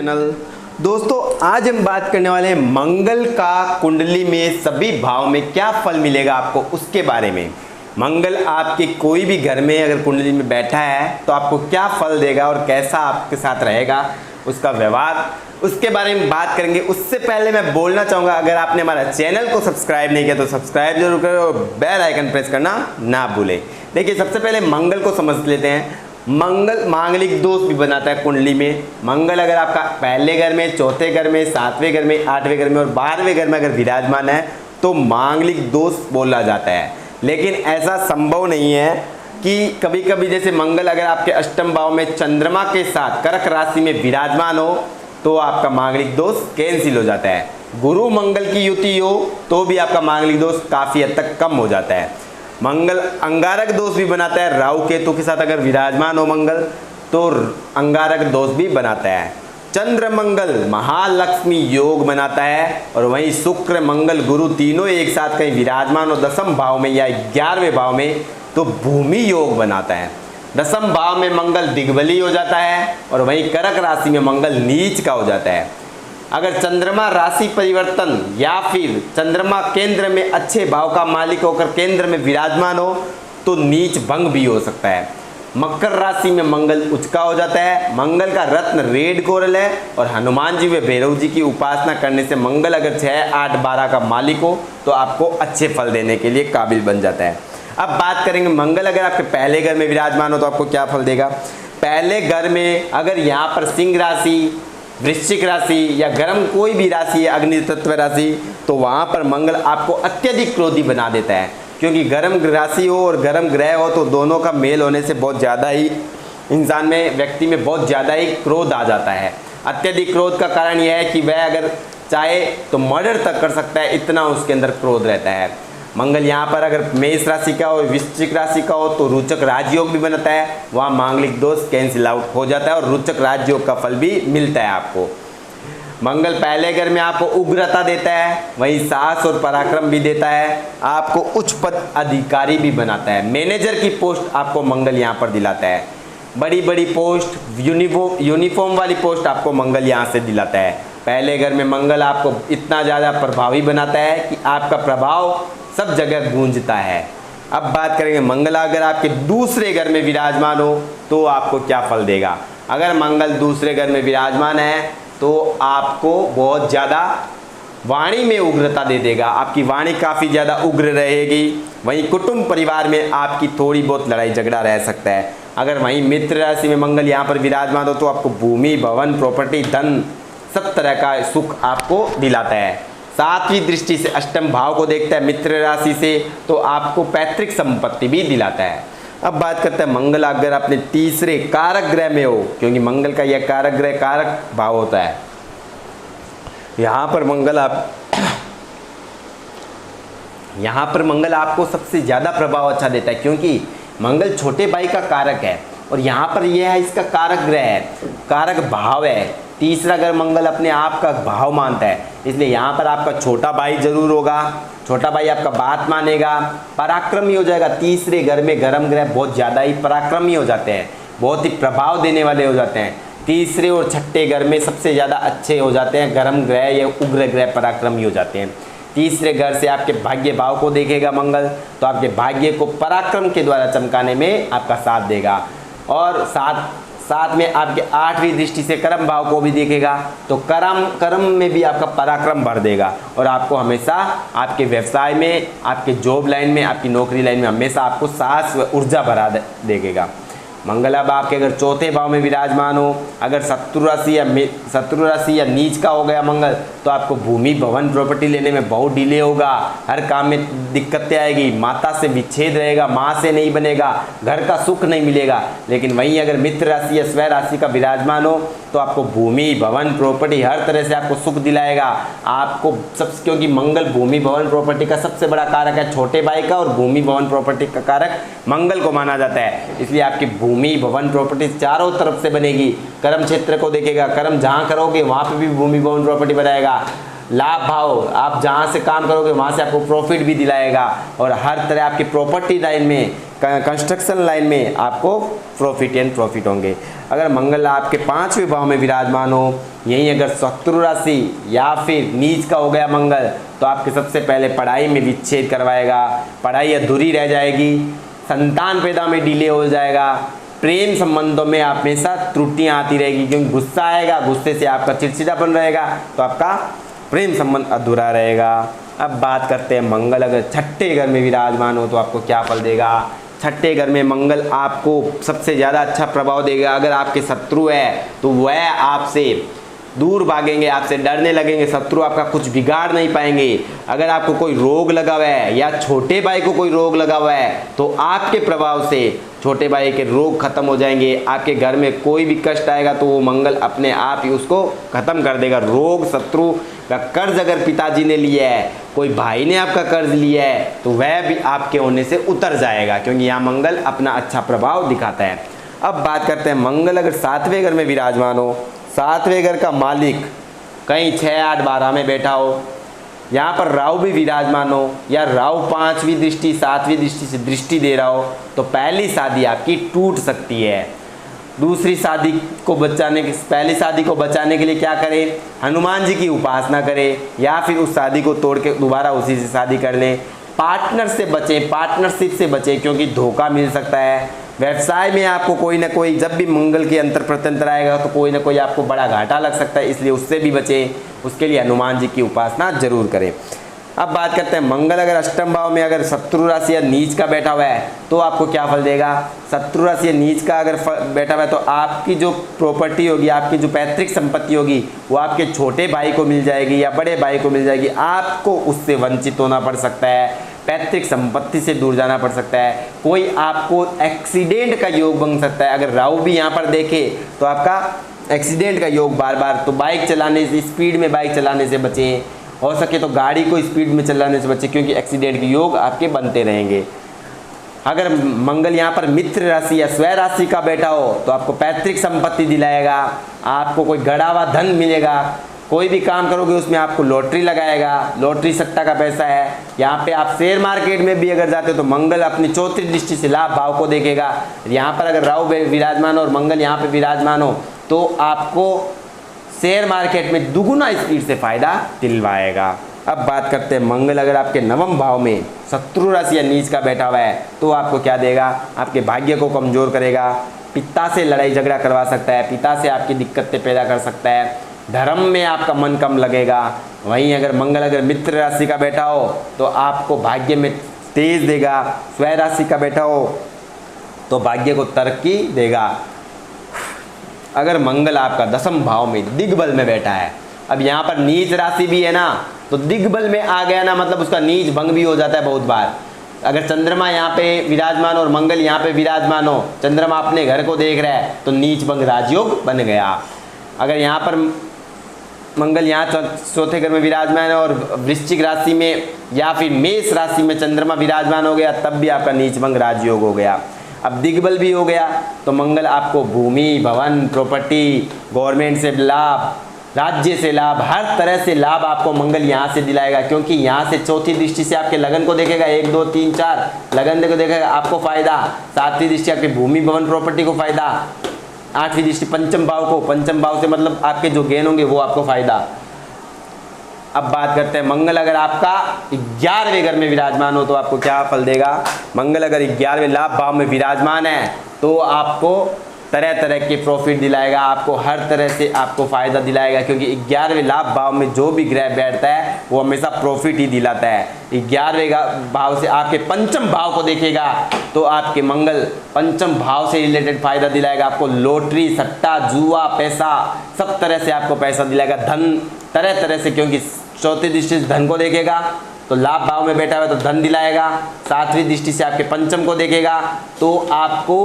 Channel. दोस्तों आज हम बात करने वाले हैं मंगल का कुंडली में सभी भाव में क्या फल मिलेगा आपको उसके बारे में। मंगल आपके कोई भी घर में अगर कुंडली में बैठा है तो आपको क्या फल देगा और कैसा आपके साथ रहेगा उसका व्यवहार, उसके बारे में बात करेंगे। उससे पहले मैं बोलना चाहूँगा, अगर आपने हमारा चैनल को सब्सक्राइब नहीं किया तो सब्सक्राइब जरूर करें और बेल आइकन प्रेस करना ना भूलें। देखिए सबसे पहले मंगल को समझ लेते हैं। मंगल मांगलिक दोष भी बनाता है कुंडली में। मंगल अगर आपका पहले घर में, चौथे घर में, सातवें घर में, आठवें घर में और 12वें घर में अगर विराजमान है तो मांगलिक दोष बोला जाता है। लेकिन ऐसा संभव नहीं है कि कभी कभी जैसे मंगल अगर आपके अष्टम भाव में चंद्रमा के साथ कर्क राशि में विराजमान हो तो आपका मांगलिक दोष कैंसिल हो जाता है। गुरु मंगल की युति हो तो भी आपका मांगलिक दोष काफ़ी हद तक कम हो जाता है। मंगल अंगारक दोष भी बनाता है। राहु केतु के साथ अगर विराजमान हो मंगल तो अंगारक दोष भी बनाता है। चंद्र मंगल महालक्ष्मी योग बनाता है और वहीं शुक्र मंगल गुरु तीनों एक साथ कहीं विराजमान हो दसम भाव में या 11वें भाव में तो भूमि योग बनाता है। दसम भाव में मंगल दिग्बली हो जाता है और वहीं कर्क राशि में मंगल नीच का हो जाता है। अगर चंद्रमा राशि परिवर्तन या फिर चंद्रमा केंद्र में अच्छे भाव का मालिक होकर केंद्र में विराजमान हो तो नीच भंग भी हो सकता है। मकर राशि में मंगल उचका हो जाता है। मंगल का रत्न रेड कोरल है और हनुमान जी व भैरव जी की उपासना करने से मंगल अगर 6, 8, 12 का मालिक हो तो आपको अच्छे फल देने के लिए काबिल बन जाता है। अब बात करेंगे मंगल अगर आपके पहले घर में विराजमान हो तो आपको क्या फल देगा। पहले घर में अगर यहाँ पर सिंह राशि, वृश्चिक राशि या गर्म कोई भी राशि है, अग्नि तत्व राशि, तो वहाँ पर मंगल आपको अत्यधिक क्रोधी बना देता है। क्योंकि गर्म राशि हो और गर्म ग्रह हो तो दोनों का मेल होने से बहुत ज़्यादा ही इंसान में, व्यक्ति में बहुत ज़्यादा ही क्रोध आ जाता है। अत्यधिक क्रोध का कारण यह है कि वह अगर चाहे तो मर्डर तक कर सकता है, इतना उसके अंदर क्रोध रहता है। मंगल यहाँ पर अगर मेष राशि का हो, वृश्चिक राशि का हो तो रोचक राजयोग भी बनता है, वहाँ मांगलिक दोष कैंसिल आउट हो जाता है और रोचक राजयोग का फल भी मिलता है आपको। मंगल पहले घर में आपको उग्रता देता है, वहीं साहस और पराक्रम भी देता है, आपको उच्च पद अधिकारी भी बनाता है। मैनेजर की पोस्ट आपको मंगल यहाँ पर दिलाता है। बड़ी बड़ी पोस्ट, यूनिफॉर्म वाली पोस्ट आपको मंगल यहाँ से दिलाता है। पहले घर में मंगल आपको इतना ज़्यादा प्रभावी बनाता है कि आपका प्रभाव सब जगह गूंजता है। अब बात करेंगे मंगल अगर आपके दूसरे घर में विराजमान हो तो आपको क्या फल देगा। अगर मंगल दूसरे घर में विराजमान है तो आपको बहुत ज़्यादा वाणी में उग्रता दे देगा, आपकी वाणी काफ़ी ज़्यादा उग्र रहेगी। वहीं कुटुंब परिवार में आपकी थोड़ी बहुत लड़ाई झगड़ा रह सकता है। अगर वहीं मित्र राशि में मंगल यहाँ पर विराजमान हो तो आपको भूमि, भवन, प्रॉपर्टी, धन सब तरह का सुख आपको दिलाता है। सातवीं दृष्टि से अष्टम भाव को देखता है मित्र राशि से तो आपको पैतृक संपत्ति भी दिलाता है। अब बात करते हैं मंगल अगर अपने तीसरे कारक ग्रह में हो, क्योंकि मंगल का यह कारक ग्रह कारक भाव होता है। यहाँ पर मंगल आपको सबसे ज़्यादा प्रभाव अच्छा देता है, क्योंकि मंगल छोटे भाई का कारक है और यहाँ पर यह है इसका कारक ग्रह है, कारक भाव है। तीसरा घर मंगल अपने आप का भाव मानता है, इसलिए यहाँ पर आपका छोटा भाई जरूर होगा। छोटा भाई आपका बात मानेगा, पराक्रमी हो जाएगा। तीसरे घर में गर्म ग्रह बहुत ज़्यादा ही पराक्रमी हो जाते हैं, बहुत ही प्रभाव देने वाले हो जाते हैं। तीसरे और छठे घर में सबसे ज़्यादा अच्छे हो जाते हैं गर्म ग्रह या उग्र ग्रह, पराक्रमी हो जाते हैं। तीसरे घर से आपके भाग्य भाव को देखेगा मंगल तो आपके भाग्य को पराक्रम के द्वारा चमकाने में आपका साथ देगा। और साथ में आपके 8वीं दृष्टि से कर्म भाव को भी देखेगा तो कर्म में भी आपका पराक्रम भर देगा और आपको हमेशा आपके व्यवसाय में, आपके जॉब लाइन में, आपकी नौकरी लाइन में हमेशा आपको साहस व ऊर्जा भरा देगा। मंगल अब आपके अगर चौथे भाव में विराजमान हो, अगर शत्रु राशि या नीच का हो गया मंगल तो आपको भूमि, भवन, प्रॉपर्टी लेने में बहुत डिले होगा, हर काम में दिक्कतें आएगी, माता से विच्छेद रहेगा, माँ से नहीं बनेगा, घर का सुख नहीं मिलेगा। लेकिन वहीं अगर मित्र राशि या स्वय राशि का विराजमान हो तो आपको भूमि, भवन, प्रॉपर्टी हर तरह से आपको सुख दिलाएगा। आपको क्योंकि मंगल भूमि, भवन, प्रॉपर्टी का सबसे बड़ा कारक है छोटे भाई का, और भूमि, भवन, प्रॉपर्टी का कारक मंगल को माना जाता है, इसलिए आपकी भूमि, भवन, प्रॉपर्टी चारों तरफ से बनेगी। कर्म क्षेत्र को देखेगा, कर्म जहाँ करोगे वहाँ पे भी भूमि, भवन, प्रॉपर्टी बनाएगा। लाभ भाव, आप जहाँ से काम करोगे वहाँ से आपको प्रॉफिट भी दिलाएगा और हर तरह आपकी प्रॉपर्टी लाइन में कंस्ट्रक्शन लाइन में आपको प्रॉफिट एंड प्रॉफिट होंगे। अगर मंगल आपके 5वें भाव में विराजमान हो, यहीं अगर शत्रु राशि या फिर नीच का हो गया मंगल, तो आपके सबसे पहले पढ़ाई में विच्छेद करवाएगा, पढ़ाई अधूरी रह जाएगी, संतान पैदा में डिले हो जाएगा, प्रेम संबंधों में हमेशा त्रुटियां आती रहेगी क्योंकि गुस्सा आएगा, गुस्से से आपका चिड़चिड़ापन रहेगा, तो आपका प्रेम संबंध अधूरा रहेगा। अब बात करते हैं मंगल अगर 6ठे घर में विराजमान हो तो आपको क्या फल देगा। 6ठे घर में मंगल आपको सबसे ज़्यादा अच्छा प्रभाव देगा। अगर आपके शत्रु है तो वह आपसे दूर भागेंगे, आपसे डरने लगेंगे, शत्रु आपका कुछ बिगाड़ नहीं पाएंगे। अगर आपको कोई रोग लगा हुआ है या छोटे भाई को कोई रोग लगा हुआ है तो आपके प्रभाव से छोटे भाई के रोग खत्म हो जाएंगे। आपके घर में कोई भी कष्ट आएगा तो वो मंगल अपने आप ही उसको खत्म कर देगा। रोग, शत्रु का कर्ज अगर पिताजी ने लिया है, कोई भाई ने आपका कर्ज लिया है, तो वह भी आपके होने से उतर जाएगा क्योंकि यहाँ मंगल अपना अच्छा प्रभाव दिखाता है। अब बात करते हैं मंगल अगर 7वें घर में विराजमान हो, 7वें घर का मालिक कहीं 6, 8, 12 में बैठा हो, यहाँ पर राहु भी विराजमान हो या राहु 5वीं दृष्टि 7वीं दृष्टि से दृष्टि दे रहा हो, तो पहली शादी आपकी टूट सकती है। दूसरी शादी को बचाने के पहली शादी को बचाने के लिए क्या करें, हनुमान जी की उपासना करें या फिर उस शादी को तोड़ के दोबारा उसी से शादी कर लें। पार्टनर से बचें, पार्टनरशिप से बचें क्योंकि धोखा मिल सकता है। व्यवसाय में आपको कोई ना कोई, जब भी मंगल के अंतर प्रत्यंतर आएगा तो कोई ना कोई आपको बड़ा घाटा लग सकता है, इसलिए उससे भी बचें। उसके लिए हनुमान जी की उपासना जरूर करें। अब बात करते हैं मंगल अगर अष्टम भाव में अगर शत्रु राशि या नीच का बैठा हुआ है तो आपको क्या फल देगा। शत्रु राशि या नीच का अगर बैठा हुआ है तो आपकी जो प्रॉपर्टी होगी, आपकी जो पैतृक संपत्ति होगी, वो आपके छोटे भाई को मिल जाएगी या बड़े भाई को मिल जाएगी। आपको उससे वंचित होना पड़ सकता है, पैतृक संपत्ति से दूर जाना पड़ सकता है, कोई आपको एक्सीडेंट का योग बन सकता है। अगर राहु भी यहाँ पर देखे तो आपका एक्सीडेंट का योग बार बार, तो बाइक चलाने से, स्पीड में बाइक चलाने से बचें, हो सके तो गाड़ी को स्पीड में चलाने से बचें क्योंकि एक्सीडेंट के योग आपके बनते रहेंगे। अगर मंगल यहाँ पर मित्र राशि या स्वय राशि का बैठा हो तो आपको पैतृक संपत्ति दिलाएगा, आपको कोई गड़ा हुआ धन मिलेगा, कोई भी काम करोगे उसमें आपको लॉटरी लगाएगा, लॉटरी सट्टा का पैसा है। यहाँ पे आप शेयर मार्केट में भी अगर जाते हो तो मंगल अपनी 4थी दृष्टि से लाभ भाव को देखेगा। यहाँ पर अगर राहु विराजमान हो और मंगल यहाँ पे विराजमान हो तो आपको शेयर मार्केट में दुगुना स्पीड से फायदा दिलवाएगा। अब बात करते हैं मंगल अगर आपके 9वें भाव में शत्रु राशि या नीच का बैठा हुआ है तो आपको क्या देगा, आपके भाग्य को कमजोर करेगा, पिता से लड़ाई झगड़ा करवा सकता है, पिता से आपकी दिक्कतें पैदा कर सकता है, धर्म में आपका मन कम लगेगा। वहीं अगर मंगल अगर मित्र राशि का बैठा हो तो आपको भाग्य में तेज देगा, स्वय राशि का बैठा हो तो भाग्य को तरक्की देगा। अगर मंगल आपका 10वें भाव में दिग्बल में बैठा है, अब यहाँ पर नीच राशि भी है ना, तो दिग्बल में आ गया ना, मतलब उसका नीच भंग भी हो जाता है बहुत बार। अगर चंद्रमा यहाँ पे विराजमान और मंगल यहाँ पे विराजमान हो, चंद्रमा अपने घर को देख रहा है तो नीच भंग राजयोग बन गया। अगर यहाँ पर मंगल यहाँ 4थे घर में विराजमान है और वृश्चिक राशि में या फिर मेष राशि में चंद्रमा विराजमान हो गया, तब भी आपका नीच भंग राजयोग हो गया। अब दिग्बल भी हो गया तो मंगल आपको भूमि, भवन, प्रॉपर्टी, गवर्नमेंट से लाभ, राज्य से लाभ, हर तरह से लाभ आपको मंगल यहाँ से दिलाएगा क्योंकि यहाँ से 4थी दृष्टि से आपके लगन को देखेगा, 1, 2, 3, 4 लगन को देखेगा, आपको फायदा। 7वीं दृष्टि आपके भूमि, भवन, प्रॉपर्टी को फायदा। 8वीं दृष्टि पंचम भाव को, पंचम भाव से मतलब आपके जो गेन होंगे वो आपको फायदा। अब बात करते हैं मंगल अगर आपका 11वें घर में विराजमान हो तो आपको क्या फल देगा। मंगल अगर 11वें लाभ भाव में विराजमान है तो आपको तरह तरह के प्रॉफिट दिलाएगा, आपको हर तरह से आपको फायदा दिलाएगा क्योंकि 11वें लाभ भाव में जो भी ग्रह बैठता है वो हमेशा प्रॉफिट ही दिलाता है। 11वें भाव से आपके पंचम भाव को देखेगा तो आपके मंगल पंचम भाव से रिलेटेड फायदा दिलाएगा, आपको लॉटरी, सट्टा, जुआ, पैसा, सब तरह से आपको पैसा दिलाएगा, धन तरह तरह से, क्योंकि 4थी दृष्टि से धन को देखेगा तो लाभ भाव में बैठा हुआ तो धन दिलाएगा। 7वीं दृष्टि से आपके पंचम को देखेगा तो आपको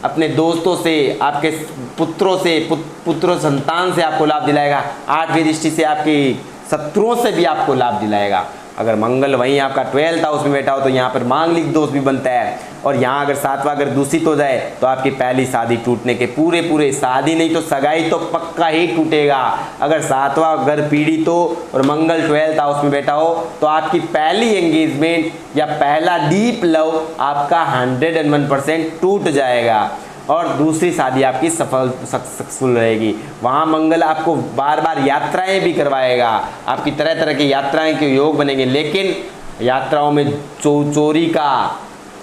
अपने दोस्तों से, आपके पुत्रों से, पुत्रों संतान से आपको लाभ दिलाएगा। 8वीं दृष्टि से आपकी शत्रुओं से भी आपको लाभ दिलाएगा। अगर मंगल वहीं आपका 12th हाउस में बैठा हो तो यहाँ पर मांगलिक दोष भी बनता है। और यहाँ अगर 7वां अगर दूषित हो जाए तो आपकी पहली शादी टूटने के पूरे शादी नहीं तो सगाई तो पक्का ही टूटेगा। अगर 7वां घर पीड़ित हो और मंगल 12th हाउस में बैठा हो तो आपकी पहली एंगेजमेंट या पहला डीप लव आपका 101% टूट जाएगा और दूसरी शादी आपकी सक्सेसफुल रहेगी। वहाँ मंगल आपको बार बार यात्राएं भी करवाएगा, आपकी तरह तरह की यात्राएं के योग बनेंगे, लेकिन यात्राओं में चोरी का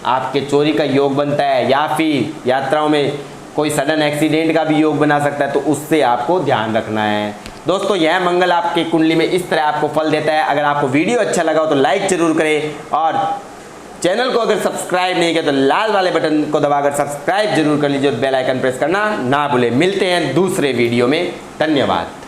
आपके चोरी का योग बनता है या फिर यात्राओं में कोई सडन एक्सीडेंट का भी योग बना सकता है, तो उससे आपको ध्यान रखना है। दोस्तों यह मंगल आपके कुंडली में इस तरह आपको फल देता है। अगर आपको वीडियो अच्छा लगा हो तो लाइक जरूर करें और चैनल को अगर सब्सक्राइब नहीं किया तो लाल वाले बटन को दबाकर सब्सक्राइब जरूर कर लीजिए और बेल आइकन प्रेस करना ना भूलें। मिलते हैं दूसरे वीडियो में, धन्यवाद।